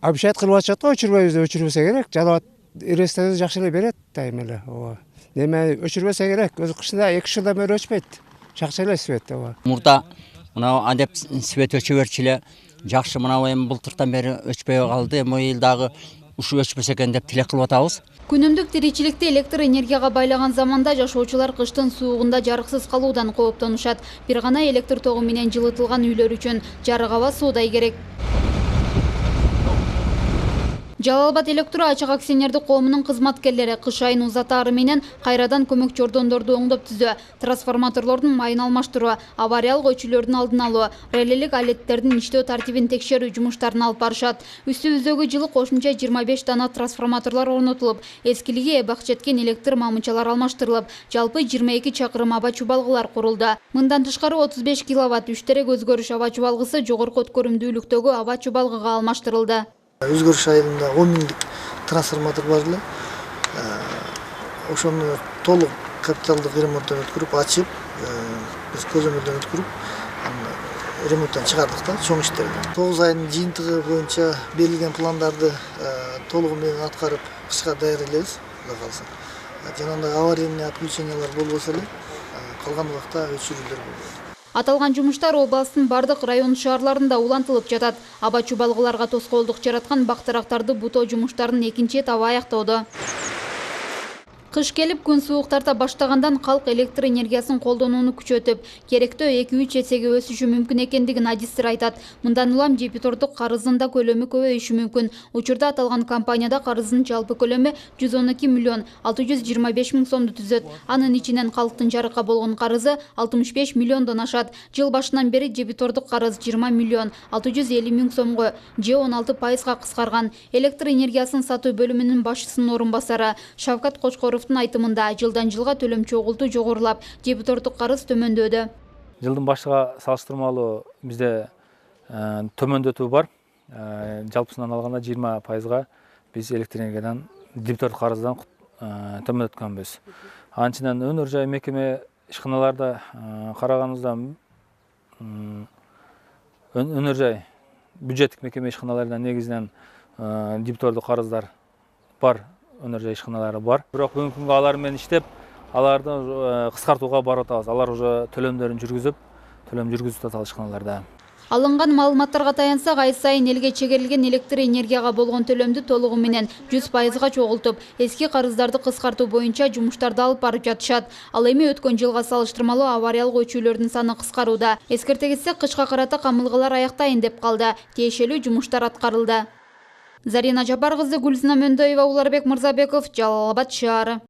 Обещать кылып атышат го, өчүрбөйбүз деп өчүрбөсө керек. Жалап эрестеди жакшы эле берет дайыма эле. Ооба. Неме өчүрбөсө керек. Өз кышында 2 жылдан бери өчпөйт. Жакшы эле свет. Ооба. Мурда мына адеп свет өчө берчиле жакшы мына эми былтыртан бери өчпөй калды. Эми жылдагы ушу өчпөсө экен деп тилек кылып атабыз. Күнүмдүк тиричиликти электр энергияга байлаган заманда жашоочулар кыштын суугунда жарыксыз калуудан кооптонушат. Бир гана электр тогу менен жылытылган үйлөр үчүн жарык аба суудай керек. Жалал Абад электро ачык акционердик коомунун кызматкерлери кыш айын узатаары менен кайрадан көмөк жордондорду оңдоп түзүү, трансформаторлордун майын алмаштыруу, авариялык өчүүлөрдүн алдын алуу, релелик алеттердин иштөө тартибин текшерүү жумуштарын алып барышат. Үстүбүздөгү жылы кошумча 25 дана трансформаторлор орнотулуп, эскилиги эбак жеткен электр мамычалар алмаштырылып, жалпы 22 чакырым аба чубалгылар курулду. Мындан тышкары 35 киловатт 3 терек өзгөрүш аба чубалгысы жогорку өткөрүмдүүлүктөгү аба чубалгыга алмаштырылды. Өзгөрүш айылында 10 миңдик трансформатор бар эле. Ошону толук капиталдык ремонттон өткөрүп, ачып, биз көзөмөлдөн өткөрүп, ремонттон чыгардык да, чоң иштерди. 9 айдын жыйынтыгы боюнча берилген пландарды толугу менен аткарып, кышка даярдайлайбыз, Кудай кааласа. Жанагындай аварийный отключениялар болбосо эле, калган убакта өчүрүүлөр болот. Аталган жумуштар областын бардык район шаарларында улантылып жатат. Аба чубалгыларга тоскоолдук жараткан бактырактарды бутоо жумуштарынын экинчи этабы аяктоодо. Кыш келип күн суук тарта баштагандан калк электр энергиясын колдонууну күчөтүп, керектөө 2-3 эсеге өсүшү мүмкүн экендигин адистер айтат. Мындан улам дебитордук карыздын да көлөмү көбөйүшү мүмкүн. Учурда аталган компанияда карыздын жалпы көлөмү 112 миллион 625 миң сомду түзөт. Анын ичинен калктын жарыкка болгон карызы 65 миллиондон ашат. Жыл башынан бери дебитордук карыз 20 миллион 650 миң сомго же 16%га кыскарган. Электр энергиясын сатуу бөлүмүнүн башчысынын орун басары Шавкат Кочкоров айтымында жылдан жылга төлөм чогултуу жогорулап, дебитордук карыз төмөндөдү. Жылдын башыга салыштырмалуу бизде төмөндөтүү бар. Жалпысынан алганда 20%га биз электр энергиядан дебитордук карыздан төмөндөткөнбүз. Анчынан өнөр жай мекеме ишканаларда караганыбызда өнөр жай бюджеттик мекеме ишканаларында негизинен дебитордук карыздар бар. Өнөр жай ишканалары бар. Бирок бүгүнкү күнгө алар менен иштеп, аларды кыскартууга барып атабыз. Алар уже төлөм жүргүзүп атат ишканаларда. Алынган маалыматтарга таянсак, ай сайын элге чегерилген электр энергияга болгон төлөмдү толугу менен 100%га чогултуп, эски карыздарды кыскартуу боюнча жумуштарды алып барып жатышат. Ал эми өткөн жылга салыштырмалуу авариялык өчүүлөрдүн саны кыскарууда. Эскерте кетсек, кышка карата камылгалар аяктайын деп калды. Тиешелүү жумуштар аткарылды. Зарина Жапар кызы, Гүлсина Мөндөева, Уларбек Мырзабеков, Жалал Абад шаары.